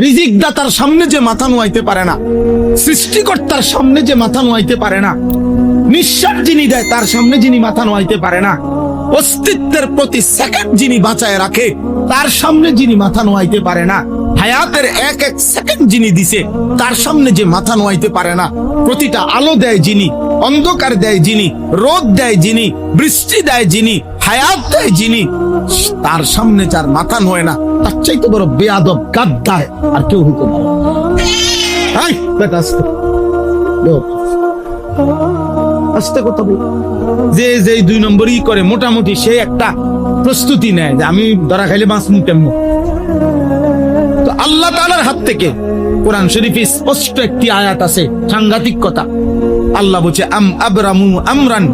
রিজিক দাতার সামনে যে মাথা নোয়াইতে পারে না, সৃষ্টিকর্তার সামনে যে মাথা নোয়াইতে পারে না, নিঃশ্বাস যিনি দেয় তার সামনে যিনি মাথা নোয়াইতে পারে না, অস্তিত্বের প্রতি সেকেন্ড যিনি বাঁচায় রাখে তার সামনে যিনি মাথা নোয়াইতে পারে না, হায়াতের এক এক সেকেন্ড যিনি দিছে তার সামনে যে মাথা নোয়াইতে পারে না, প্রতিটা আলো দেয় যিনি, অন্ধকার দেয় যিনি, রোদ দেয় যিনি, বৃষ্টি দেয় যিনি, হায়াত দেয় যিনি, তার সামনে যার মাথা নোয় না তার চাইতে বড় বেয়াদব গাদ্দার আর কেউ হইতে পারে না। এই, বেটা, আস্তে বল। আস্তে কথা বল। যে যে 2 নম্বরই করে মোটামুটি সে একটা প্রস্তুতি নেয় যে আমি ধরা খাইলে বাঁচমু কেমন। তো আল্লাহ তাআলার হাত থেকে কোরআন শরীফে স্পষ্ট একটি আয়াত আছে, সাংঘাতিক কথা। আল্লাহ বলছে আম আবরামু আমরান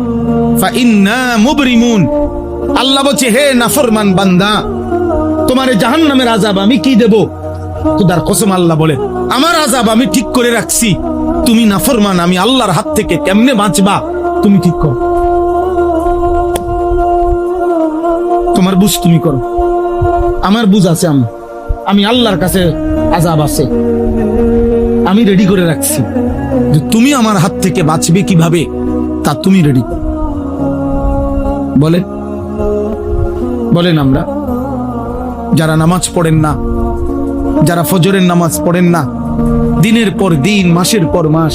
ফা ইন্না মুবরিমুন। আল্লাহ বলছে হে নাফরমান বান্দা, তোমারে জাহান্নামের আযাব আমি কি দেব? খোদার কসম আল্লাহ বলে আমার আযাব আমি ঠিক করে রাখছি, তুমি নাফরমান, আমি আল্লাহর হাত থেকে কেমনে বাঁচবা তুমি ঠিক করো, তোমার বুঝ তুমি করো, আমার বুঝ আছে, আমি আল্লাহর কাছে আযাব আছে, আমি রেডি করে রাখছি, যে তুমি আমার হাত থেকে বাঁচবে কিভাবে তা তুমি রেডি করো। বলেন আমরা যারা নামাজ পড়েন না, যারা ফজরের নামাজ পড়েন না, দিনের পর দিন, মাসের পর মাস,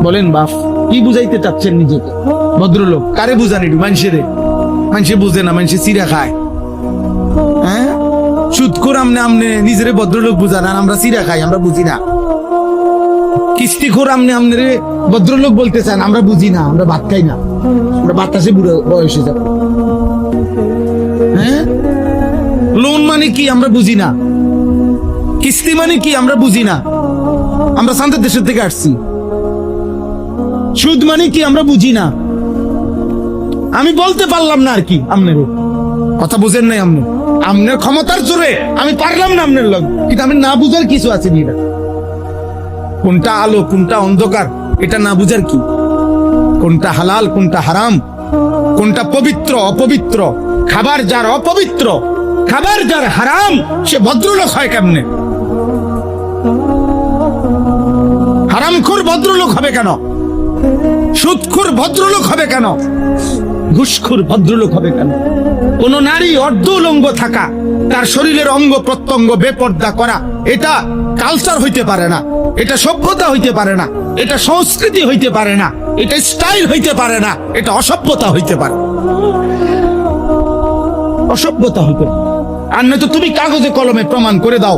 বলেন বাপ কি বুঝাইতে চাচ্ছেন নিজেকে? ভদ্রলোক কারে বুঝান? একটু মানুষে বুঝে না, মানুষে চিরা খায়। হ্যাঁ, সুদখোর আমনে নিজেরে ভদ্রলোক বুঝান, আর আমরা চিরা খাই, আমরা বুঝি না। কিস্তিখোর আমনে ভদ্রলোক বলতে চান, আমরা বুঝি না, আমরা ভাত খাই না, আমরা বাতাসে বুড়ো বয়সে যাব। হ্যাঁ, লোন মানে কি আমরা বুঝি না, কিস্তি মানে কি আমরা বুঝি না, আমরা শান্তির দেশের থেকে আসছি। সুদ মানে কি আমরা বুঝি না। আমি বলতে পারলাম না আর কি, আপনার কথা বুঝেন নাই, আপনার ক্ষমতার জোরে আমি পারলাম না আপনার লোক, কিন্তু আমি না বুঝার কিছু আছে নি, কোনটা আলো কোনটা অন্ধকার এটা না বুঝার কি, কোনটা হালাল কোনটা হারাম, কোনটা পবিত্র অপবিত্র, খাবার যার অপবিত্র, খাবার যার হারাম, সে ভদ্রলোক হয় কেমনে? হারামখোর ভদ্রলোক হবে কেন? সুদখোর ভদ্রলোক হবে কেন? ঘুষখোর ভদ্রলোক হবে কেন? কোন নারী অর্ধ উলঙ্গ থাকা, তার শরীরের অঙ্গ প্রত্যঙ্গ বেপর্দা করা, এটা কালচার হইতে পারে না, এটা সভ্যতা হইতে পারে না, এটা সংস্কৃতি হইতে পারে না, এটা স্টাইল হইতে পারে না, এটা অসভ্যতা হইতে পারে, অসভ্যতা হইতে পারে। আর নয়তো তুমি কাগজে কলমে প্রমাণ করে দাও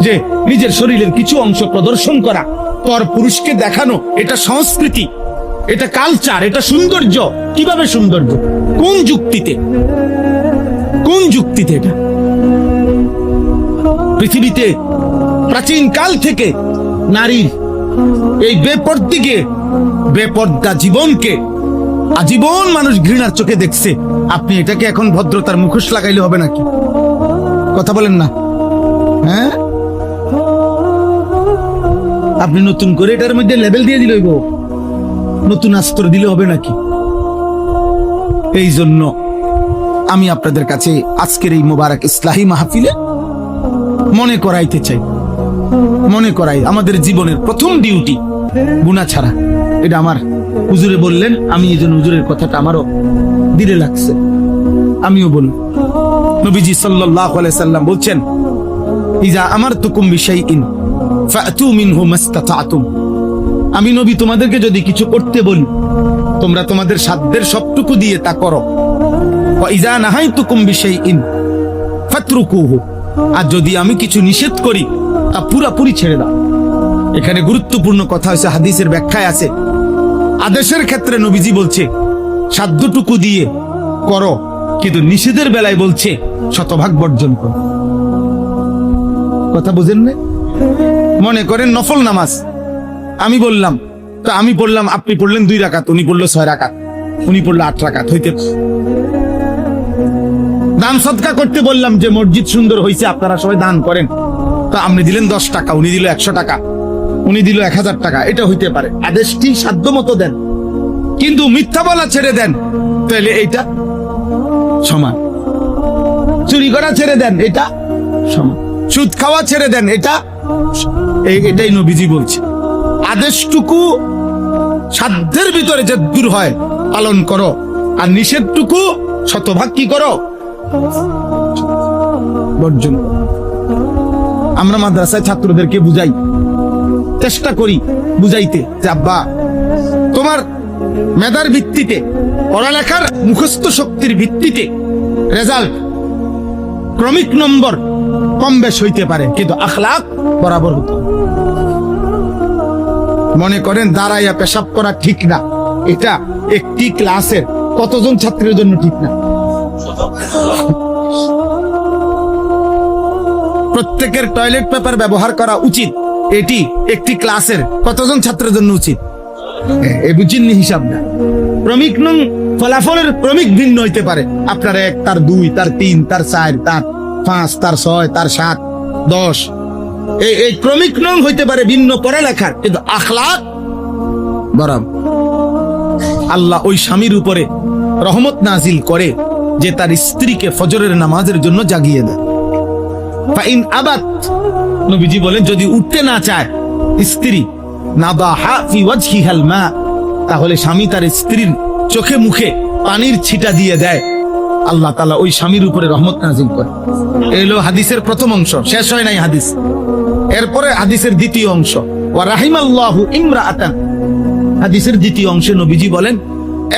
যে নিজের শরীরের কিছু অংশ প্রদর্শন করা, পর পুরুষকে দেখানো, এটা সংস্কৃতি, এটা কালচার, এটা সৌন্দর্য। কিভাবে সৌন্দর্য? কোন যুক্তিতে? কোন যুক্তিতে? এটা পৃথিবীতে প্রাচীন কাল থেকে নারীর এই বেপর্দা জীবনকে আজীবন মানুষ ঘৃণার চোখে দেখছে। আপনি এটাকে এখন ভদ্রতার মুখোশ লাগাইলে হবে নাকি? কথা বলেন না। হ্যাঁ, আপনি নতুন করে এটার মধ্যে লেবেল দিয়ে দিলে হইব, নতুন আস্তর দিলে হবে নাকি? এই জন্য আমি আপনাদের কাছে আজকের এই মোবারক ইসলাহি মাহফিলে মনে করাই আমাদের জীবনের প্রথম ডিউটি গুনাহ ছাড়া। এটা আমার হুজুরে বললেন, আমি এই জন্য হুজুরের কথাটা আমারও দিলে লাগছে, আমিও বলব। নবীজি সাল্লাল্লাহু আলাইহি সাল্লাম বলছেন, ইজা আমারতুকুম বিশাইইন ফাতু মিনহু মাসতাতাতুম। আমি নবী তোমাদেরকে যদি কিছু করতে বলি, তোমরা তোমাদের সাধ্যের সবটুকু দিয়ে তা করো। ওয়া ইজা নাহাইতুকুম বিশাইইন ফাতরুকুহু। আর যদি আমি কিছু নিষেধ করি তা পুরোপুরি ছেড়ে দাও। এখানে গুরুত্বপূর্ণ কথা হচ্ছে, হাদিসের ব্যাখ্যায় আছে, আদেশের ক্ষেত্রে নবীজি বলছে সাধ্যটুকু দিয়ে করো, কিন্তু নিষেধের বেলায় বলছে শতভাগ বর্জন করো। কথা বুঝেন না? মনে করেন নফল নামাজ আমি বললাম, তো আমি পড়লাম, আপনি পড়লেন 2 রাকাত, উনি পড়লো 6 রাকাত, উনি পড়লো 8 রাকাত, হইতে। দান সদকা করতে বললাম যে মসজিদ সুন্দর হয়েছে, আপনারা সবাই দান করেন, তো আপনি দিলেন 10 টাকা, উনি দিল 100 টাকা, উনি দিল 1000 টাকা, এটা হইতে পারে। আদেশটি সাধ্য মতো দেন, কিন্তু মিথ্যা বলা ছেড়ে দেন, তাহলে এইটা সমান। চুরি করা ছেড়ে দেন, এটা সমান। সুদ খাওয়া ছেড়ে দেন, এটাই নবীজি বলছে। আদেশটুকু সাধ্যের ভিতরে যে দূর হয় পালন করো, আর নিষেধটুকু শতভাগ কি করো, বর্জন। আমরা মাদ্রাসায় ছাত্রদেরকে বুঝাই, চেষ্টা করি বুঝাইতে যে আব্বা তোমার মেধার ভিত্তিতে, পড়ালেখার মুখস্থ শক্তির ভিত্তিতে রেজাল্ট ক্রমিক নম্বর কম বেশ হইতে পারে, কিন্তু আখলাক বরাবর হতো। মনে করেন দাঁড়াইয়া পেশাব করা ঠিক না, এটা একটি ক্লাসের কতজন ছাত্রের জন্য ঠিক না? প্রত্যেকের টয়লেট পেপার ব্যবহার করা উচিত, এটি একটি ক্লাসের কতজন ছাত্রের জন্য উচিত? এ বুঝিনি হিসাব না। ক্রমিক নং ফলাফলের ক্রমিক ভিন্ন হইতে পারে, আপনার 1, তার 2, তার 3, তার 4, তার 5, তার 6, তার 7, 10, এই ক্রমিক নং হইতে পারে ভিন্ন পড়ালেখার, কিন্তু আখলাক বরাবর। আল্লাহ ওই স্বামীর উপরে রহমত নাজিল করে যে তার স্ত্রীকে ফজরের নামাজের জন্য জাগিয়ে দেয়। ফাইন আবাত, নবীজি বলেন যদি উঠতে না চায় স্ত্রী, নাদাহা ফি ওয়াজহিহাল মা, তাহলে স্বামী তার স্ত্রীর চোখে মুখে পানির ছিটা দিয়ে দেয়, আল্লাহ তাআলা ওই স্বামীর উপরে রহমত নাজিল করে। এলো হাদিসের প্রথম অংশ, শেষ হয় নাই হাদিস। এরপরে হাদিসের দ্বিতীয় অংশ, ওয়া রাহিমাল্লাহু ইমরাআতান, হাদিসের দ্বিতীয় অংশে নবীজি বলেন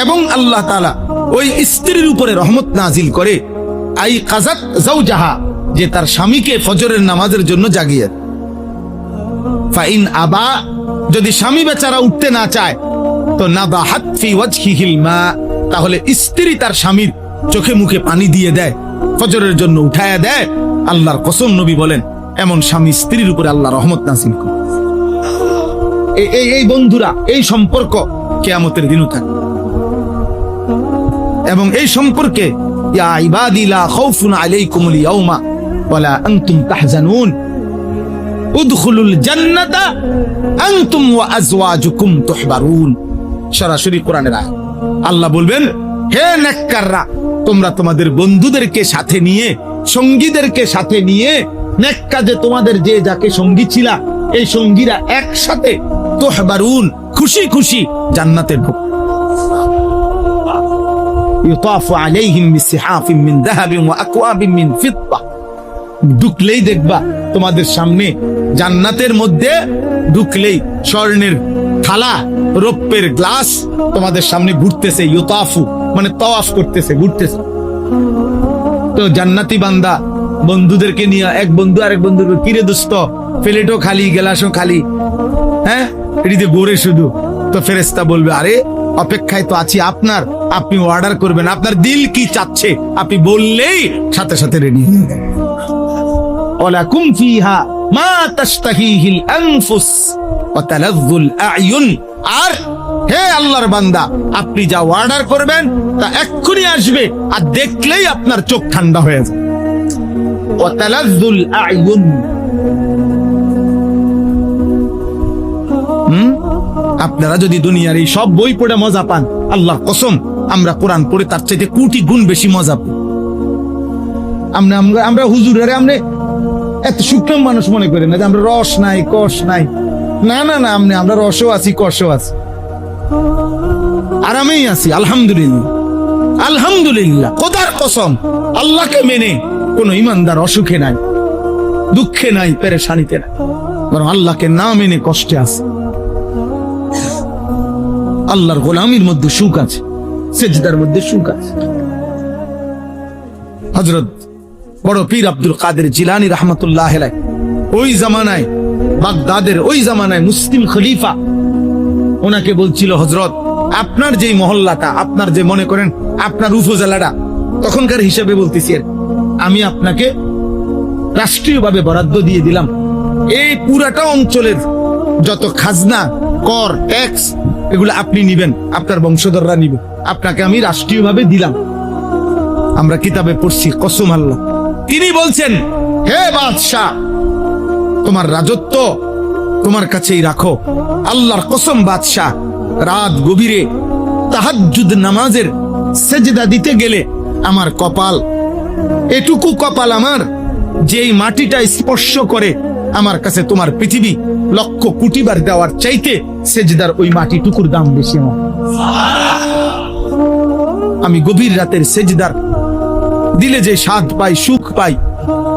এবং আল্লাহ তাআলা ওই স্ত্রীর উপরে রহমত নাজিল করে, আই কাযাত যাওজাহা, যে তার স্বামীকে ফজরের নামাজের জন্য জাগিয়ে। ফাইন আবা, যদি স্বামী বেচারা উঠতে না চায় তো নাদাহাত ফি ওয়াজহিহিল মা, তাহলে স্ত্রী তার স্বামীর চোখে মুখে পানি দিয়ে দেয়, ফজরের জন্য উঠায়া দেয়। আল্লাহর কসম নবী বলেন এমন স্বামী স্ত্রীর উপরে আল্লাহ রহমত নাজিল করে। এই বন্ধুরা, এই সম্পর্ক কিয়ামতের দিনও থাকবে। এবং এই সম্পর্কে ইয়া ইবাদি লা খাউফুন আলাইকুমুল ইয়াউমা ওয়ালা আনতুম তাহজানুন উদখুলুল জান্নাতা আনতুম ওয়া আজওয়াজুকুম তুহবারুন। সরাসরি কোরআনের আয়াত। আল্লাহ বলবেন, হে নেককাররা, তোমরা তোমাদের বন্ধুদেরকে সাথে নিয়ে, সঙ্গীদেরকে সাথে নিয়ে, নেক কাজে তোমাদের যে যাকে সঙ্গী ছিলা এই সঙ্গীরা একসাথে তুহবারুন, খুশি খুশি জান্নাতে ঢুকবে। ইউতাফু আলাইহিম বিসিহাফিন মিন যাহাবিন ওয়া আকওয়াবিন মিন ফিদ্দা, ঢুকলেই দেখবা তোমাদের সামনে জান্নাতের মধ্যে ঢুকলেই স্বর্ণের থালা, রৌপ্যের গ্লাস তোমাদের সামনে ঘুরতেছে। ইউতাফু মানে তাওয়াফ করতেছে, ঘুরতেছে। তো জান্নাতি বান্দা বন্ধুদেরকে নিয়ে, এক বন্ধু আরেক বন্ধুর, কিরে দোস্ত প্লেটও খালি গ্লাসও খালি, হ্যাঁ এটিতে গোরে শুধু। তো ফেরেশতা বলবে, আরে অপেক্ষায় তো আছি আপনার, আপনি অর্ডার করবেন, আপনার দিল কি চাচ্ছে আপনি বললেই সাথে সাথে রেডি হয়ে যাবে। ওয়ালাকুম ফিহা মা তাশতাহিহিল আনফুস ওয়া তালাযযুল আ'য়ুন, আর হে আল্লাহর বান্দা আপনি যা অর্ডার করবেন তা এক্ষুনি আসবে, আর দেখলেই আপনার চোখ ঠান্ডা হয়ে যাবে। ওয়া তালাযযুল আ'য়ুন, আপনারা যদি দুনিয়ার এই সব বই পড়ে মজা পান, আল্লাহর কসম আমরা কোরআন পড়ে তার চাইতে কোটি গুণ বেশি মজা পাই। আমরা হুজুরের আমরা এত সূক্ষ্ম মানুষ মনে করি না যে আমরা রস নাই কষ নাই, না না না, আমরা রসও আছি কষও আছি, আরামেই আছি। আলহামদুলিল্লাহ, আলহামদুলিল্লাহ, খোদার কসম আল্লাহকে মেনে কোন ইমানদার অসুখে নাই, দুঃখে নাই, পেরেশানিতে নাই, বরং আল্লাহকে না মেনে কষ্টে আছে। আল্লাহর গোলামির মধ্যে সুখ আছে, সেজদার মধ্যে সুখ আছে। হযরত বড় পীর আব্দুল কাদের জিলানী রাহমাতুল্লাহ আলাইহি ওই জামানায়, বাগদাদের ওই জামানায় মুসলিম খলিফা ওনাকে বলছিল, হযরত আপনার যেই মহল্লাটা, আপনার যে মনে করেন আপনার উপজেলাটা, তখনকার হিসাবে বলতেছি, আমি আপনাকে রাষ্ট্রীয়ভাবে বরাদ্দ দিয়ে দিলাম, এই পুরাটা অঞ্চলের যত খাজনা, কর, ট্যাক্স এগুলো আপনি নিবেন, আপনার বংশধররা নিবে, আপনাকে আমি রাষ্ট্রীয়ভাবে দিলাম। আমরা কিতাবে পড়ছি, কসম আল্লাহ। তিনি বলছেন, হে বাদশাহ, তোমার রাজত্ব তোমার কাছেই রাখো। আল্লাহর কসম বাদশাহ, রাত গভীরে তাহাজ্জুদ নামাজের সেজদা দিতে গেলে আমার কপাল, এটুকু কপাল আমার যেই মাটিটা স্পর্শ করে আমার কাছে তোমার পৃথিবী লক্ষ কোটি বার দেওয়ার চাইতে সেজদার ওই মাটিটুকুর দাম বেশি আমার। আমি গভীর রাতের সেজদার দিলে যে স্বাদ পাই, সুখ পাই,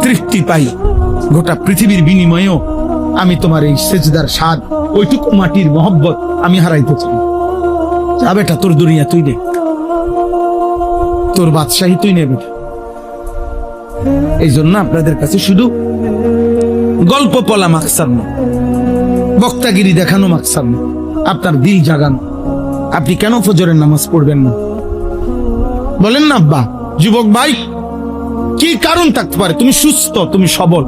তৃপ্তি পাই, গোটা পৃথিবীর বিনিময়েও আমি তোমার এই সেজদার স্বাদ, ওইটুকু মাটির মহব্বত আমি হারাইতে চাই। যা বেটা, তোর দুনিয়া তুই নে, তোর বাদশাহী তুই নে বেটা। এই জন্য আপনাদের কাছে শুধু গল্প বলা মাকসাদ না, বক্তাগিরি দেখানো মাকসাদ না, আপনার দিল জাগান। আপনি কেন ফজরের নামাজ পড়বেন না বলেন না আব্বা? যুবক ভাই, কি কারণ থাকতে পারে? তুমি সুস্থ, তুমি সবল,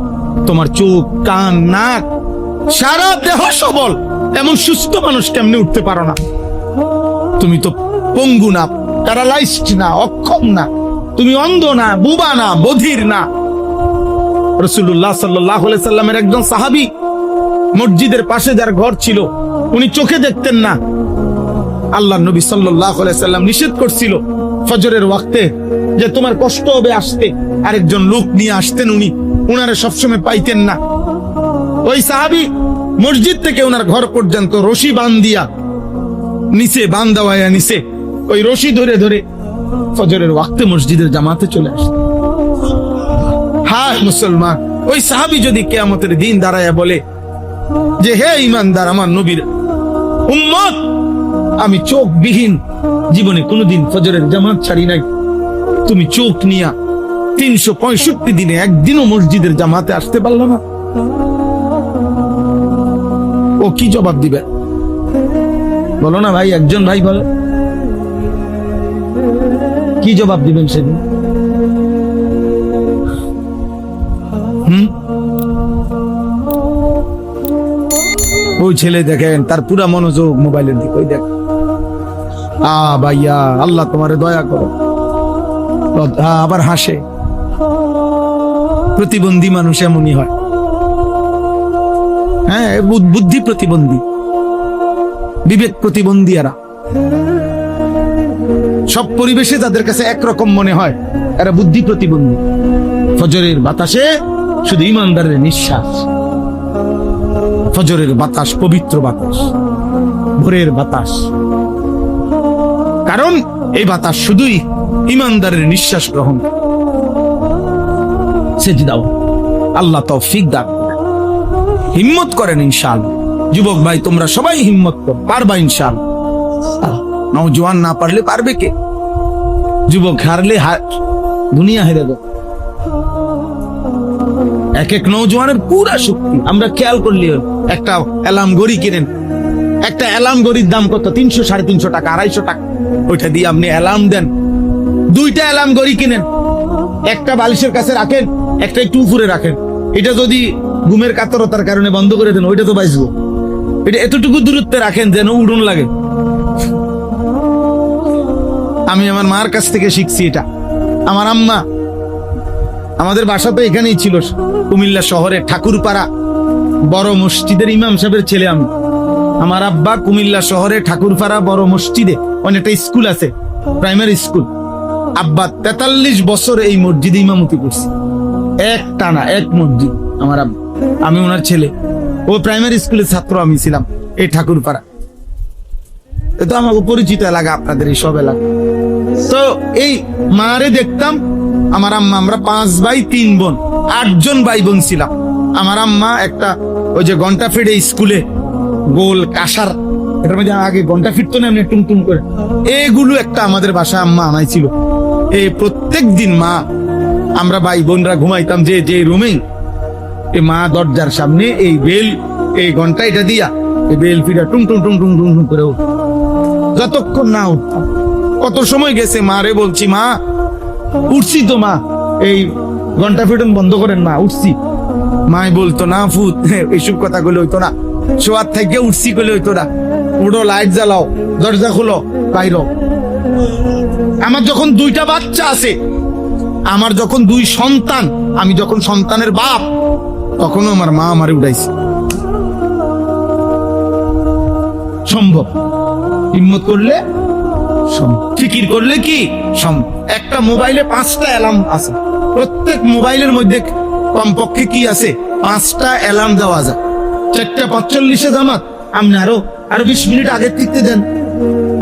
তোমার চোখ, কান, নাক, সারা দেহ সবল, এমন সুস্থ মানুষ কেমনে উঠতে পারো না? তুমি তো পঙ্গু না, প্যারালাইজড না, অক্ষম না, তুমি অন্ধ না, বুবা না, বধির না। রাসূলুল্লাহ সাল্লাল্লাহু আলাইহি সাল্লামের একজন সাহাবী, মসজিদের পাশে যার ঘর ছিল, উনি চোখে দেখতেন না। আল্লাহর নবী সাল্লাল্লাহু আলাইহি সাল্লাম নিষেধ করছিল ফজরের ওয়াক্তে যে তোমার কষ্ট হবে আসতে, আরেকজন লোক নিয়ে আসতেন, উনি উনারে সবসময় পাইতেন না। ওই সাহাবী মসজিদ থেকে ওনার ঘর পর্যন্ত রশি বান্ধিয়া নিচে বান্দাওয়ায়া নিচে ওই রশি ধরে ধরে ফজরের ওয়াক্তে মসজিদের জামাতে চলে আসে। হায় মুসলমান, ওই সাহাবী যদি কিয়ামতের দিন দাঁড়ায়া বলে যে হে ঈমানদার আমার নবীর উম্মত, আমি চোখ বিহীন জীবনে কোনোদিন ফজরের জামাত ছাড়ি নাই, তুমি চোখ নিয়া 365 দিনে একদিনও মসজিদের জামাতে আসতে পারলো না, ও কি জবাব দিবে? বলো না ভাই, একজন ভাই বলো, কি জবাব দিবেন সেদিন? ওই ছেলে দেখেন, তার পুরা মনোযোগ মোবাইলের দিকে, ওই দেখ। ভাইয়া, আল্লাহ তোমারে দয়া করো। আবার হাসে। প্রতিবন্ধী মানুষ এমনই হয়। হ্যাঁ, বুদ্ধি প্রতিবন্ধী, বিবেক প্রতিবন্ধী। এরা সব পরিবেশে তাদের কাছে একরকম মনে হয়, এরা বুদ্ধি প্রতিবন্ধী। ফজরের বাতাসে শুধু ঈমানদারের নিঃশ্বাস। ফজরের বাতাস পবিত্র বাতাস, ভোরের বাতাস, কারণ এই বাতাস শুধুই ঈমানদারের নিঃশ্বাস গ্রহণ। সেজদাও আল্লাহ তৌফিক দান করেন। হিম্মত করেন ইনশাআল্লাহ। যুবক ভাই, তোমরা সবাই হিম্মত করো, পারবা ইনশাআল্লাহ। নওজোয়ান না পারলে পারবে কে? যুবক হারলে দুনিয়া হেরে যাবে। এক এক নওজোয়ানের পুরা শক্তি আমরা খেয়াল করলে, একটা অ্যালার্ম ঘড়ি কিনেন, একটা অ্যালার্ম ঘড়ির দাম কত? 300, 350 টাকা, 250 টাকা। ওইটা দিয়ে আপনি অ্যালার্ম দেন। দুইটা অ্যালার্ম ঘড়ি কিনেন, একটা বালিশের কাছে রাখেন, একটা একটু উপরে রাখেন। এটা যদি ঘুমের কাতরতার কারণে বন্ধ করে দেন, ওইটা তো বাঁচবো। এটা এতটুকু দূরত্বে রাখেন যেন উড়ন লাগে। আমি আমার মার কাছ থেকে শিখছি এটা। আমার আম্মা, আমাদের বাসা তো এখানেই ছিল, কুমিল্লা শহরে ঠাকুরপাড়া বড় মসজিদের ইমাম সাহেবের ছেলে আমি। আমার আব্বা কুমিল্লা শহরে ঠাকুরপাড়া বড় মসজিদে অনেকটা স্কুল আছে, প্রাইমারি স্কুল। আব্বা 43 বছর এই মসজিদে ইমামতি করছে, এক টানা এক মসজিদ। আমার আব্বা, আমি ওনার ছেলে। ও প্রাইমারি স্কুলের ছাত্র, আমি ছিলাম এই ঠাকুরপাড়া। তো আমার পরিচিত এলাকা আপনাদের এই সব এলাকা। তো এই মারে দেখতাম, আমার আম্মা, আমরা 5 ভাই 3 বোন, 8 জন ভাই বোন ছিলাম। আমার আম্মা একটা ওই যে ঘন্টা ফিরে স্কুলে গোল কাঁসার, এটার মধ্যে আগে ঘন্টা ফিরতো না এমনি টুমটুম করে, এগুলো একটা আমাদের বাসা আম্মা আনাইছিল। এই প্রত্যেক দিন মা, আমরা ভাই বোনরা ঘুমাইতাম যে রুমে, এই মা দরজার সামনে এই বেল, এই ঘন্টা এটা দিয়া এই বেল ফিরা টুম টুম টুম টুম টুম করে যতক্ষণ না উঠতাম। কত সময় গেছে, মারে বলছি, মা উঠছি তো, মা এই ঘন্টা ফিটন বন্ধ করেন, মা উঠছি। মাই বলতো না ফুত, এইসব কথা গুলো হইতো না, শোয়ার থেকে উঠছি করলে হইতো না, উঠো, লাইট জ্বালাও, দরজা খুলো, বাইরো। আমার যখন 2টা বাচ্চা আছে, আমার যখন 2 সন্তান, আমি যখন সন্তানের বাপ, তখনও আমার মা আমারে উঠাইছে। সম্ভব, হিম্মত করলে সম্ভব, ফিকির করলে কি সম্ভব। একটা মোবাইলে 5টা অ্যালার্ম আছে, প্রত্যেক মোবাইলের মধ্যে কমপক্ষে কি আছে 5টা অ্যালার্ম দেওয়া যায়, 4:45 জামাত, আপনি আরো 20 মিনিট আগে টিপতে দেন।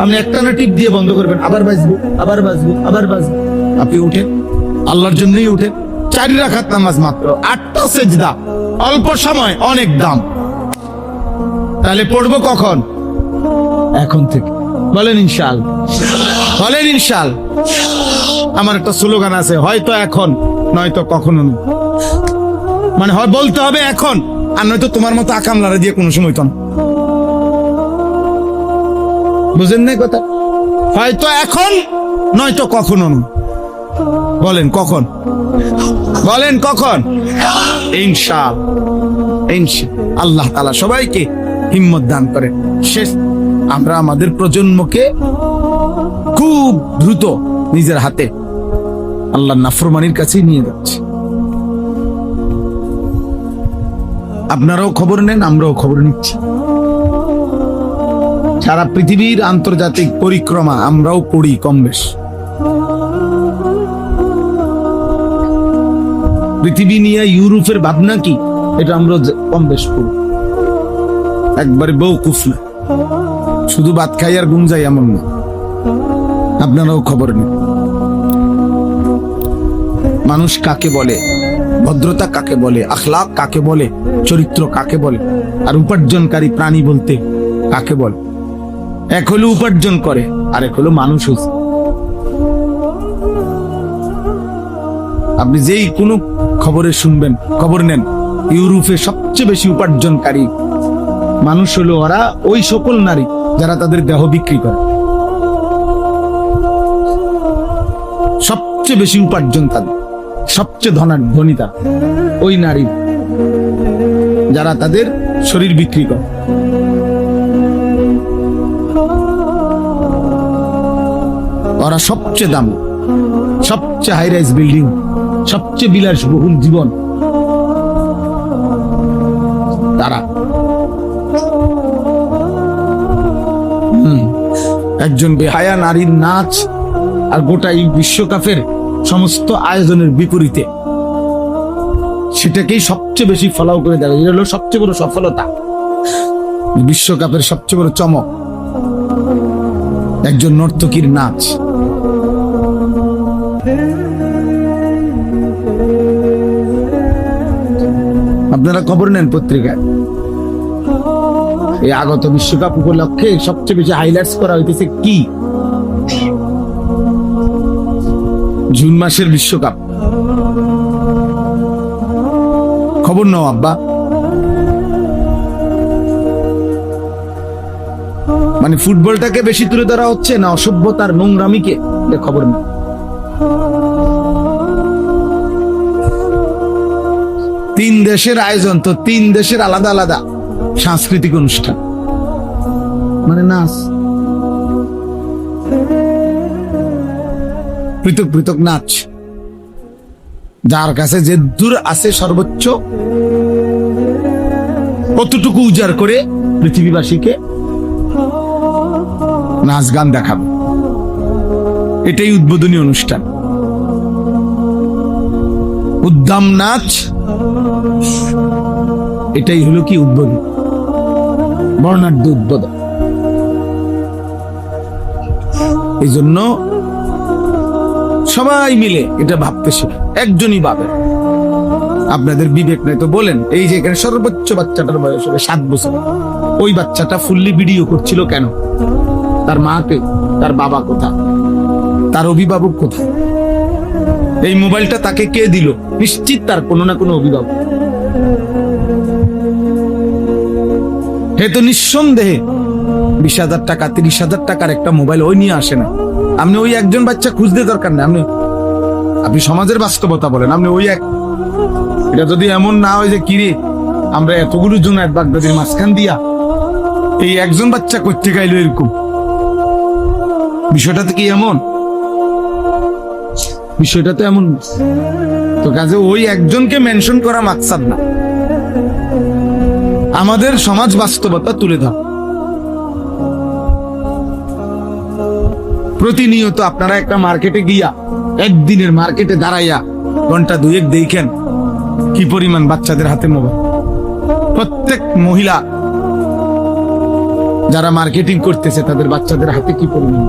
আপনি একটানা টিপ দিয়ে বন্ধ করবেন, আবার বাজবো, আবার বাজবো, আবার বাজবো। আপনি উঠেন, আল্লাহর জন্যই উঠেন। 4 রাকাত নামাজ মাত্র, 8টা সেজদা, অল্প সময় অনেক দাম। তাহলে পড়বো কখন? এখন থেকে। বলেন ইনশাআল্লাহ, বলেন ইনশাআল্লাহ। আমার একটা স্লোগান আছে, হয়তো এখন নয়তো কখনো না। মানে হয় বলতে হবে এখন, আর নয়তো তোমার মতো আকাম লড়াই দিয়ে কোনো সময় তো না। বুঝেন নাই কথা? হয়তো এখন নয়তো কখনো না। বলেন কখন? বলেন কখন? ইনশাআল্লাহ। আল্লাহ তাআলা সবাইকে হিম্মত দান করে। শেষ, আমরা আমাদের প্রজন্মকে খুব দ্রুত নিজের হাতে আল্লাহর নাফরমানির কাছে নিয়ে যাচ্ছে। আপনারাও খবর নেন, আমরাও খবর নিচ্ছি। সারা পৃথিবীর আন্তর্জাতিক পরিক্রমা আমরাও পড়ি কম বেশ। পৃথিবী নিয়ে ইউরোপের ভাবনা কি, এটা আমরা কম বেশ পড়ি। একবারে বেওকুফ না, শুধু ভাত খাই আর ঘুম যাই এমন না। আপনারাও খবর নেন। মানুষ কাকে বলে, ভদ্রতা কাকে বলে, আখলাক কাকে বলে, চরিত্র কাকে বলে, আর উপার্জনকারী প্রাণী বলতে কাকে বলে। এক হলো উপার্জন করে, আর এক হলো মানুষ হয়েছে। আপনি যেই কোনো খবরে শুনবেন, খবর নেন, ইউরোপে সবচেয়ে বেশি উপার্জনকারী মানুষ হলো ওরা, ওই সকল নারী যারা তাদের দেহ বিক্রি করে। সবচেয়ে বেশি উপার্জন তাদের, সবচেয়ে ধনী তারা ওই নারী যারা তাদের শরীর বিক্রি করে। ওরা সবচেয়ে দাম, সবচেয়ে হাই রাইজ বিল্ডিং, সবচেয়ে বিলাসবহুল জীবন তারা। একজন বেহায়া নারীর নাচ আর গোটা এই বিশ্বকাপের সমস্ত আয়োজনের বিপরীতে সেটাকেই সবচেয়ে বেশি ফলো করে দেয়। এটা হলো সবচেয়ে বড় সফলতা, বিশ্বকাপের সবচেয়ে বড় চমক একজন নর্তকীর নাচ। আপনারা খবর নেন পত্রিকায়, এই আগত বিশ্বকাপ উপলক্ষে সবচেয়ে বেশি হাইলাইটস করা হইতেছে কি? জুন মাসের বিশ্বকাপ। খবর নাও আব্বা। মানে ফুটবলটাকে বেশি তুলে ধরা হচ্ছে না অসভ্যতার নোংরামিকে? খবর নেই। তিন দেশের আয়োজন, তো তিন দেশের আলাদা আলাদা সাংস্কৃতিক অনুষ্ঠান, মানে নাচ, পৃথক পৃথক নাচ। যার কাছে যে দূর আছে সর্বোচ্চ কতটুকু উজাড় করে পৃথিবীবাসীকে নাচ গান দেখাবো, এটাই উদ্বোধনী অনুষ্ঠান। উদ্দাম নাচ, এটাই হলো কি উদ্বোধন, বর্ণাঢ্য উদ্বোধন। এই জন্য সবাই মিলে এটা ভাবতে শিখে। একজনই ভাবে, আপনাদের বিবেক নাই তো বলেন। এই যে এখানে সর্বোচ্চ বাচ্চাটার বয়স হবে 7 বছর, ওই বাচ্চাটা ফুললি ভিডিও করছিল কেন? তার মাকে, তার বাবা কোথায়, তার অভিভাবক কোথায়? এই মোবাইলটা তাকে কে দিল? নিশ্চিত তার কোনো না কোনো অভিভাবক। হে তো নিঃসন্দেহে 20,000 টাকা 30,000 টাকার একটা মোবাইল ওই নিয়ে আসে না। আপনি ওই একজন বাচ্চা খুঁজতে দরকার নেই। আপনি সমাজের বাস্তবতা বলেন। আপনি ওই এক, এটা যদি এমন না হয় যে কিরে আমরা এতগুলো জন এক বাগদাদির মাঝখান দিয়া এই একজন বাচ্চা করতে গাইলো, এরকম বিষয়টা তো কি এমন? বিষয়টা তো এমন তো। কাজে ওই একজনকে মেনশন করা মাকসাদ না, আমাদের সমাজ বাস্তবতা তুলে ধর। প্রতিনিয়ত আপনারা একটা মার্কেটে গিয়া, একদিনের মার্কেটে দাঁড়াইয়া ঘন্টা 2-1 দেখেন কি পরিমাণ বাচ্চাদের হাতে মোবাইল। প্রত্যেক মহিলা যারা মার্কেটিং করতেছে তাদের বাচ্চাদের হাতে কি পরিমাণ,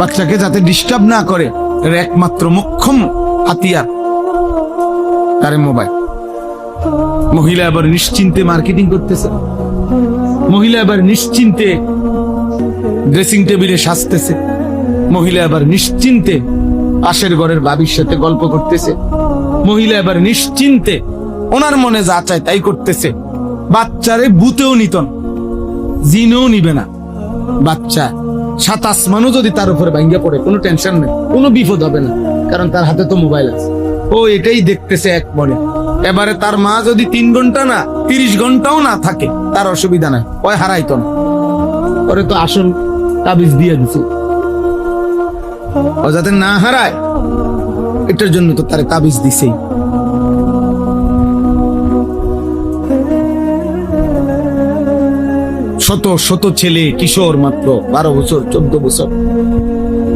বাচ্চাকে যাতে ডিস্টার্ব না করে এর একমাত্র মোক্ষম হাতিয়ার তার মোবাইল। মহিলা এবার নিশ্চিন্তে মার্কেটিং করতেছে, মহিলা এবার নিশ্চিন্তে ড্রেসিং টেবিলে সাজতেছে, মহিলা এবার নিশ্চিন্তে পাশের ঘরের বাবির সাথে গল্প করতেছে, মহিলা এবার নিশ্চিন্তে ওনার মনে যা চায় তাই করতেছে। বাচ্চারে ভূতেও নিত না, জিনেও নিবে না। বাচ্চা সাত আসমানও যদি তার উপরে ভাঙ্গা পড়ে কোনো টেনশন নেই, কোনো বিপদ হবে না, কারণ তার হাতে তো মোবাইল আছে। ও এটাই দেখতেছে এক মনে। এবারে তার মা যদি 3 ঘন্টা না 30 ঘন্টাও না থাকে তার অসুবিধা নাই, ওই হারাইতো না। ওরে তো আসল তাবিজ দিয়ে দিছে, ও যাতে না হারায় এটার জন্য তো তার তাবিজ দিছেই। শত শত ছেলে কিশোর মাত্র 12 বছর 14 বছর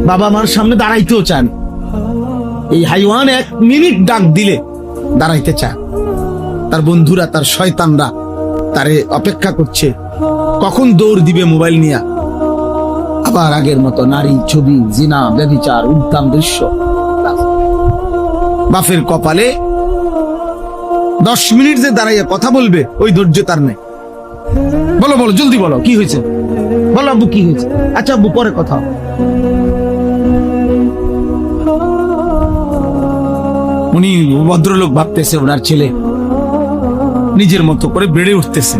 বাবা মার সামনে দাঁড়াইতেও চান। এই হাইওয়ান 1 মিনিট ডাক দিলে দাঁড়াইতে চায়। তার বন্ধুরা, তার শয়তানরা তারে অপেক্ষা করছে কখন দৌড় দিবে মোবাইল নিয়ে। আবার আগের মতো নারী, ছবি, জিনা, ব্যভিচার, উদ্দাম দৃশ্য। বাপের কপালে 10 মিনিট যে দাঁড়াইয়া কথা বলবে ওই ধৈর্য তার নেই। বলো বলো, জলদি বলো, কি হয়েছে? বলো আব্বু, কি হয়েছে? আচ্ছা আব্বু, পরে কথা। উনি ভদ্রলোক ভাবতেছে ওনার ছেলে নিজের মতো করে বেড়ে উঠতেছে,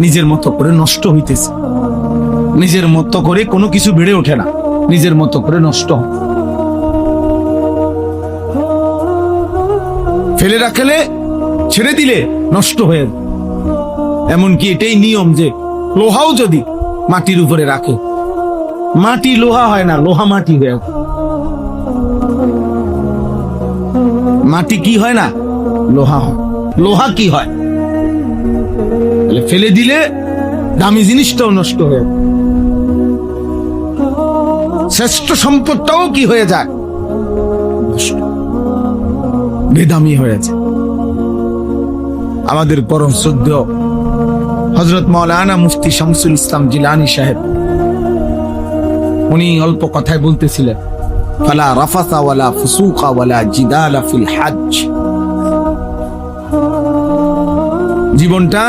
নিজের মতো করে নষ্ট হইতেছে। নিজের মতো করে কোনো কিছু বেড়ে ওঠে না, নিজের মতো করে নষ্ট হয়। ফেলে রাখলে, ছেড়ে দিলে নষ্ট হয়ে যায়। এমনকি এটাই নিয়ম যে লোহাও যদি মাটির উপরে রাখে, মাটি লোহা হয় না, লোহা মাটি হয়ে। মাটি কি হয় না, লোহা হয়। লোহা কি হয়, ফেলে দিলে দামি জিনিসটাও নষ্ট হয়ে যায়। শ্রেষ্ঠ সম্পদটাও কি হয়ে যায়, নষ্ট, বেদামি হয়ে যায়। আমাদের পরম শ্রদ্ধেয় হযরত মাওলানা মুফতি শামসুল ইসলাম জিলানী সাহেব, উনি অল্প কথায় বলতেছিলেন, ফালা রাফাসা ওয়ালা ফুসুকা ওয়ালা জিদালা ফিল হজ। জীবনটা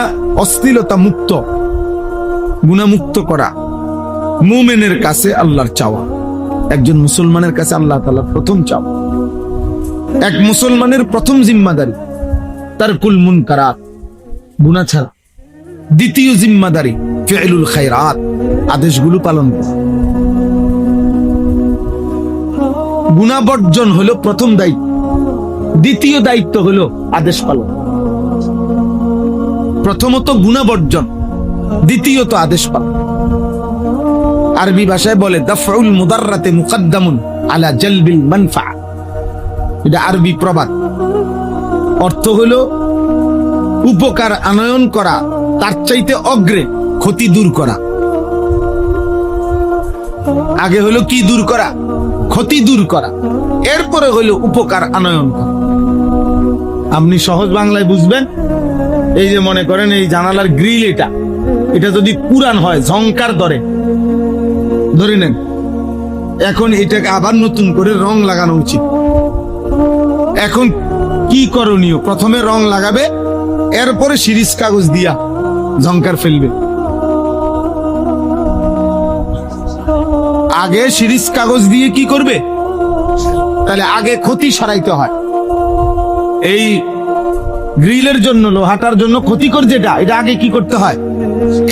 অশ্লীলতা মুক্ত, গুনাহমুক্ত করা মুমিনের কাছে আল্লাহর চাওয়া। একজন মুসলমানের কাছে আল্লাহ তাআলার প্রথম চাওয়া। এক মুসলমানের প্রথম জিম্মাদারি তারকুল মুনকারাত, গুনাহ ছাড়া। দ্বিতীয় জিম্মাদারি ফি'লুল খায়রাত, আদেশগুলো পালন করা। গুনাহ বর্জন হলো প্রথম দায়িত্ব, দ্বিতীয় দায়িত্ব হলো আদেশ পালন। প্রথমত গুনাহ বর্জন, দ্বিতীয়ত আদেশ পালন। আরবি ভাষায় বলে দাফউল মুদাররাতি মুকদ্দামুন আলা জালবিল মানফা। এটা আরবি প্রবাদ। অর্থ হলো উপকার আনয়ন করা তার চাইতে অগ্রে ক্ষতি দূর করা। আগে হলো কি দূর করা, ক্ষতি দূর করা, এরপরে হলো উপকার আনয়ন করা। আপনি সহজ বাংলায় বুঝবেন, এই যে মনে করেন এই জানালার গ্রিল, এটা যদি পুরান হয়, ঝংকার ধরে নেন, এখন এটাকে আবার নতুন করে রং লাগানো উচিত। এখন কি করণীয়? প্রথমে রং লাগাবে, এরপরে শিরিষ কাগজ দিয়া ঝংকার ফেলবে। আগে শিরিষ কাগজ দিয়ে কি করবে? তাহলে আগে ক্ষতি সরাইতে হয়। এই গ্রিলের জন্য, লোহাটার জন্য ক্ষতিকর যেটা, এটা আগে কি করতে হয়?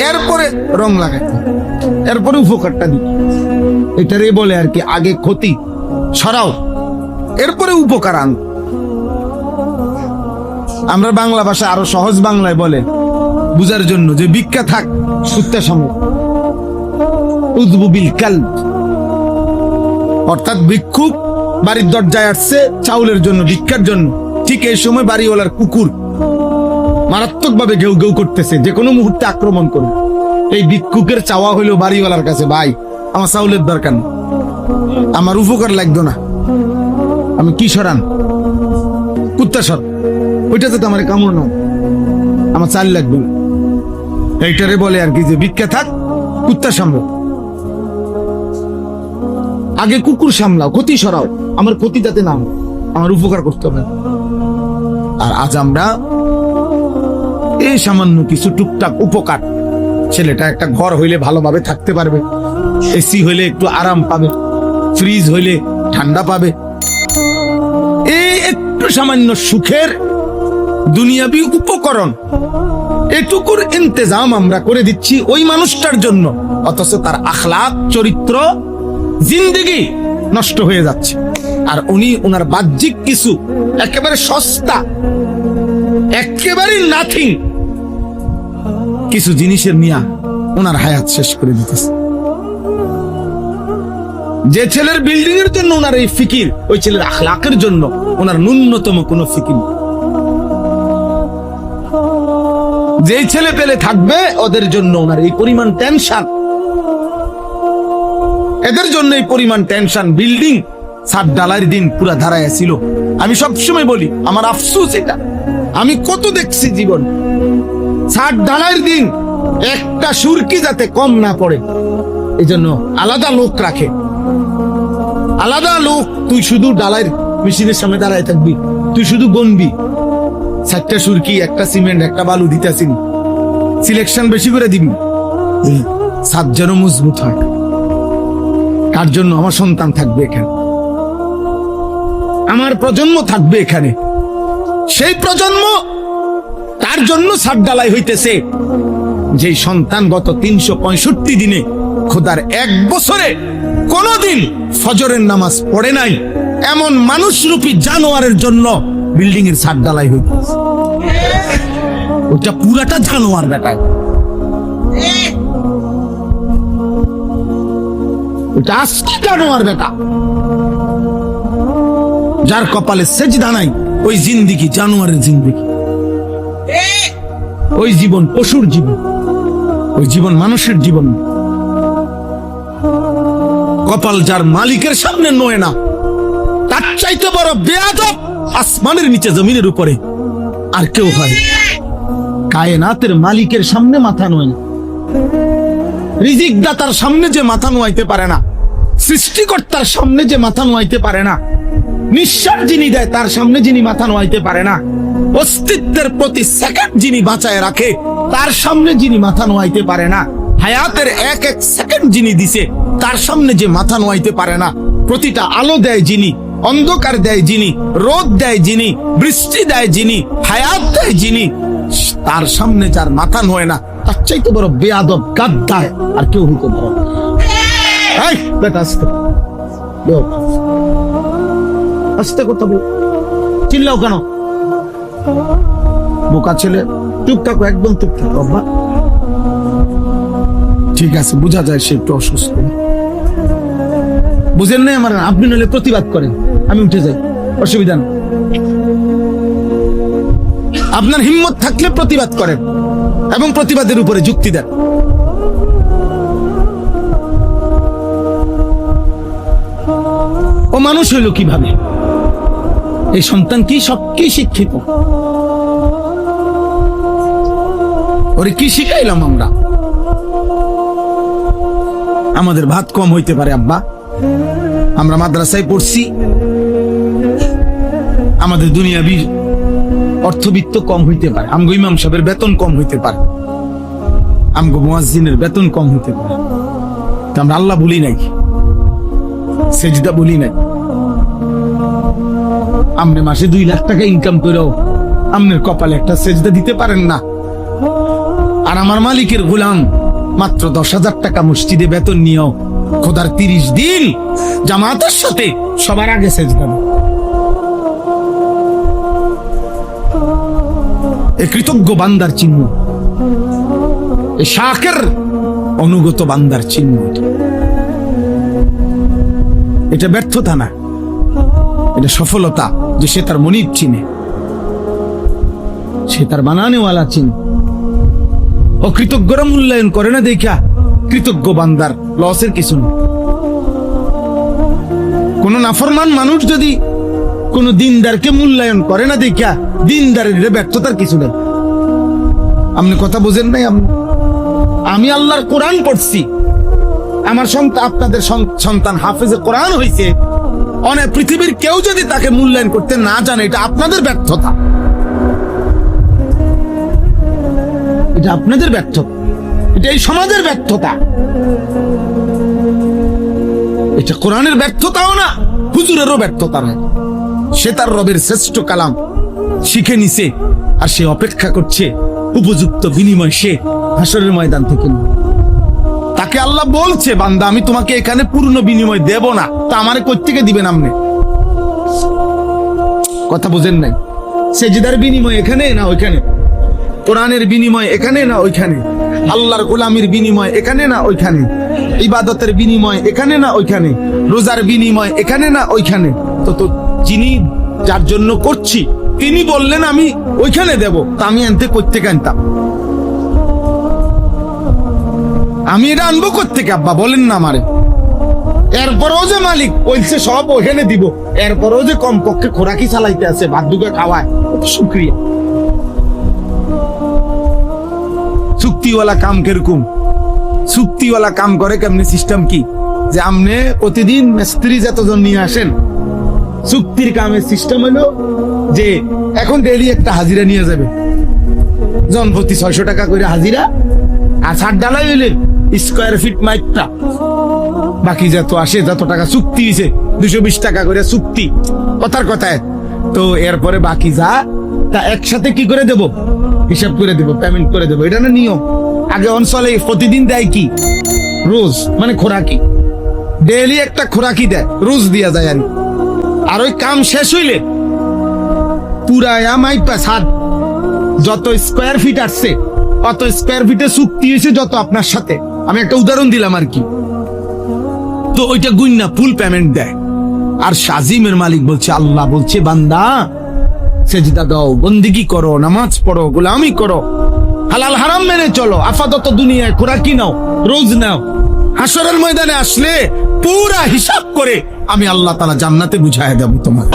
এরপরে রং লাগাইতে হয়, এরপরে উপকারটা দিতে। এটারে বলে আর কি, আগে ক্ষতি সরাও, এরপরে উপকার আন। আমরা বাংলা ভাষা আরো সহজ বাংলায় বলে বুঝার জন্য যে ভিক্ষা থাক কুত্তা সময়, উযবু বিল কালব। অর্থাৎ ভিক্ষুক বাড়ির দরজায় আসছে চাউলের জন্য, ভিক্ষার জন্য। ঠিক এই সময় বাড়িওয়ালার কুকুর মারাত্মক ভাবে ঘেউ ঘেউ করতেছে, যে কোনো মুহূর্তে আক্রমণ করবে। এই ভিক্ষুকের চাওয়া হইলো বাড়িওয়ালার কাছে, ভাই আমার চাউলের দরকার নেই, আমার উপকার লাগতো না, আমি কি সরান? কুত্তা সর, ওইটাতে তো আমার কামড় না, আমার চাল লাগবে না। এইটারে বলে আর কি যে ভিক্ষা থাক, কুত্তা সামলাও। আগে কুকুর সামলাও, ক্ষতি সরাও, আমার ক্ষতি যাতে না হয়, আমার উপকার করতে হবে। আর আজ আমরা এই সামান্য কিছু টুকটাক উপকার, ছেলেটা একটা ঘর হইলে ভালোভাবে থাকতে পারবে, এসি হইলে একটু আরাম পাবে, ফ্রিজ হইলে ঠান্ডা পাবে, এই একটু সামান্য সুখের দুনিয়াবি উপকরণ, এটুকুর ইন্তজাম আমরা করে দিচ্ছি ওই মানুষটার জন্য, অথচ তার আখলাক, চরিত্র, জিন্দেগি নষ্ট হয়ে যাচ্ছে। আর উনি ওনার বাহ্যিক কিছু একেবারে সস্তা, একেবারে নাথিং কিছু জিনিসের নিয়ে ওনার হায়াত শেষ করে দিতেছে। যে ছেলের বিল্ডিং এর জন্য ওনার এই ফিকির, ওই ছেলের আখলাকের জন্য ওনার ন্যূনতম কোনো ফিকির। যে ছেলে পেলে থাকবে ওদের জন্য ওনার এই পরিমাণ টেনশন, এদের জন্য এই পরিমাণ টেনশন। বিল্ডিং ছাদ ঢালাইয়ের দিন পুরা ধারায় ছিল। আমি সবসময় বলি, আমার আফসোস এটা, আমি কত দেখছি জীবন, ছাদ ঢালাইয়ের দিন একটা সুরকি যাতে কম না পড়ে, এই জন্য আলাদা লোক রাখে, আলাদা লোক। তুই শুধু ঢালাইয়ের মেশিনের সামনে দাঁড়ায় থাকবি, তুই শুধু গনবি, 4টা সুরকি, একটা সিমেন্ট, একটা বালু দিতেছি, সিলেকশন বেশি করে দিবি, ছাদ যেন মজবুত হয়। তার জন্য আমার সন্তান থাকবে এখানে, আমার প্রজন্ম থাকবে এখানে, সেই প্রজন্ম তার জন্য ছাদ ঢালাই হইতেছে। যে সন্তান গত 365 দিনে, খোদার 1 বছরে কোনদিন ফজরের নামাজ পড়ে নাই, এমন মানুষরূপী জানোয়ারের জন্য বিল্ডিং এর ছাদ ঢালাই হইতেছে। ওটা পুরাটা জানোয়ার বেটা, ওটা আজকে জানোয়ার বেটা, যার কপালে সেজদা নাই, ওই জিন্দিগি জানোয়ারের জিন্দিগি, ওই জীবন পশুর জীবন, ওই জীবন মানুষের জীবন। কপাল যার মালিকের সামনে নয় না, তার চাইতে বড় বেয়াদব আসমানের নিচে জমিনের উপরে আর কেউ হয়। কায়নাতের মালিকের সামনে মাথা নয় না, রিজিক দাতার সামনে যে মাথা নোয়াইতে পারে না, সৃষ্টিকর্তার সামনে যে মাথা নোয়াইতে পারে না, নিঃশ্বাস যিনি দেয় তার সামনে যিনি মাথা নোয়াইতে পারে না, অস্তিত্বের প্রতি সেকেন্ড যিনি বাঁচায় রাখে তার সামনে যিনি মাথা নোয়াইতে পারে না, হায়াতের এক এক সেকেন্ড যিনি দিছে তার সামনে যে মাথা নোয়াইতে পারে না, প্রতিটা আলো দেয় যিনি, অন্ধকার দেয় যিনি, রোদ দেয় যিনি, বৃষ্টি দেয় যিনি, হায়াত দেয় যিনি, তার সামনে যার মাথা নোয় না, তার চাইতে বড় বেয়াদব গাদ্দার আর কেউ হইতে পারে না। এই বেটা আস্তে বল, আস্তে কথা বল, চিল্লাও কেন? বোকা ছেলে, চুপ থাকো, একদম চুপ থাকো। বাবা ঠিক আছে, বোঝা যায় সে একটু অসুস্থ, বুঝেন না আমার? আপনি নইলে প্রতিবাদ করেন, আমি উঠে যাই, অসুবিধা না। আপনার হিম্মত থাকলে প্রতিবাদ করেন এবং প্রতিবাদের উপরে যুক্তি দেন। ও মানুষ হইল কিভাবে? এই সন্তান কি সবকি শিক্ষিত? ওরে কি শিখাইলাম আমরা? আমাদের ভাত কম হইতে পারে আব্বা, আমরা মাদ্রাসায় পড়ছি, আমাদের দুনিয়াবি অর্থবিত্ত কম হইতে পারে, আমগো ইমাম সাহেবের বেতন কম হইতে পারে, আমগো মুয়াজ্জিনের বেতন কম হইতে পারে, আমরা আল্লাহ বলি নাই, সেজদা বলি নাই। আপনি মাসে 2 লাখ টাকা ইনকাম করেও আপনার কপালে একটা সেজদা দিতে পারেন না, আর আমার মালিকের গোলাম মাত্র 10,000 টাকা মসজিদে বেতন নিয়েও খোদার 30 দিন জামাতের সাথে সবার আগে সেজদা দেয়। এ কৃতজ্ঞ বান্দার চিহ্ন, এ শাকের অনুগত বান্দার চিহ্ন। এটা ব্যর্থতা না, এটা সফলতা, যে সে তার মনিব চিনে, সে তার বানানেওয়ালা চিনে। অকৃতজ্ঞরা মূল্যায়ন করে না দেখা কৃতজ্ঞ বান্দার লসের কিছু নেই। কোন নাফরমান মানুষ যদি কোন দিনদারকে মূল্যায়ন করে না দেখা দিনদারের ব্যর্থতার কিছু নেই। আপনি কথা বোঝেন নাই? আমি আল্লাহর কোরআন পড়ছি, আমার সন্তান, আপনাদের সন্তান হাফেজে কোরআন হয়েছে, অনেক পৃথিবীর কেউ যদি তাকে মূল্যায়ন করতে না জানে, এটা আপনাদের ব্যর্থতা, এটা আপনাদের ব্যর্থতা, এটা এই সমাজের ব্যর্থতা, এটা কোরআনের ব্যর্থতাও না, হুজুরেরও ব্যর্থতা নয়। সে তার রবের শ্রেষ্ঠ কালাম শিখে নিছে, আর সে অপেক্ষা করছে উপযুক্ত বিনিময় সে হাসরের ময়দান থেকে নিবে। তাকে আল্লাহ বলছে, বান্দা আমি তোমাকে এখানে পূর্ণ বিনিময় দেব না, তা আমারে কোত্থেকে দিবেন আপনি? কথা বুঝেন নাই? সেজদার বিনিময় এখানে না ওইখানে, কোরআনের বিনিময় এখানে না ওইখানে, আল্লাহর গোলামির বিনিময় এখানে না ওইখানে, ইবাদতের বিনিময় এখানে না ওইখানে, রোজার বিনিময় এখানে না ওইখানে। তো যিনি যার জন্য করছি তিনি বললেন আমি ওইখানে দেব, তা আমি আনতে কোত্থেকে আনতাম? আমি এটা আনবো কোত্থেকে আব্বা বলেন না আমারে? এরপরও যে মালিক বলছে সব ওখানে দিব, এরপরও যে কমপক্ষে খোরাকি চালাইতে আছে, ভাত দুটো খাওয়ায়, শুক্রিয়া। চুক্তিওয়ালা কাম কিরকম? চুক্তিওয়ালা কাম করে কেমনি? সিস্টেম কি যে আপনি প্রতিদিন মিস্ত্রি যতজন নিয়ে আসেন, চুক্তির কামের সিস্টেম হলো যে এখন ডেইলি একটা হাজিরা নিয়ে যাবে, জনপ্রতি 600 টাকা করে হাজিরা, আর 60 ডালাই হইলে স্কোয়ার ফিট মাইকটা, বাকি যত আসে যত টাকা চুক্তি হয়েছে 220 টাকা করে চুক্তি, কথার কথায়। তো এরপরে বাকি যা তা একসাথে কি করে দেব? হিসাব করে দেব, পেমেন্ট করে দেব, এটা না নিয়ম। আগে অঞ্চলে প্রতিদিন দেয় কি? রোজ, মানে খোরাকি, ডেইলি একটা খোরাকি দেয়, রোজ দিয়া যায়। আর ওই কাম শেষ হইলে পুরা মাইপা ছাদ যত স্কোয়ার ফিট আসছে অত স্কোয়ার ফিটে চুক্তি হয়েছে যত আপনার সাথে, আমি একটা উদাহরণ দিলাম আর কি, তো ওইটা গুইন্না ফুল পেমেন্ট দেয়। আর শাজিমের মালিক বলছে, আল্লাহ বলছে বান্দা সেজদা দাও, বন্দিগি করো, নামাজ পড়ো, গোলামি করো, হালাল হারাম মেনে চলো, আপাতত দুনিয়ায় খোরাকি নাও, রোজ নাও, হাসরের ময়দানে আসলে পুরা হিসাব করে আমি আল্লাহ তাআলা জান্নাতে বুঝায় দেব তোমাকে।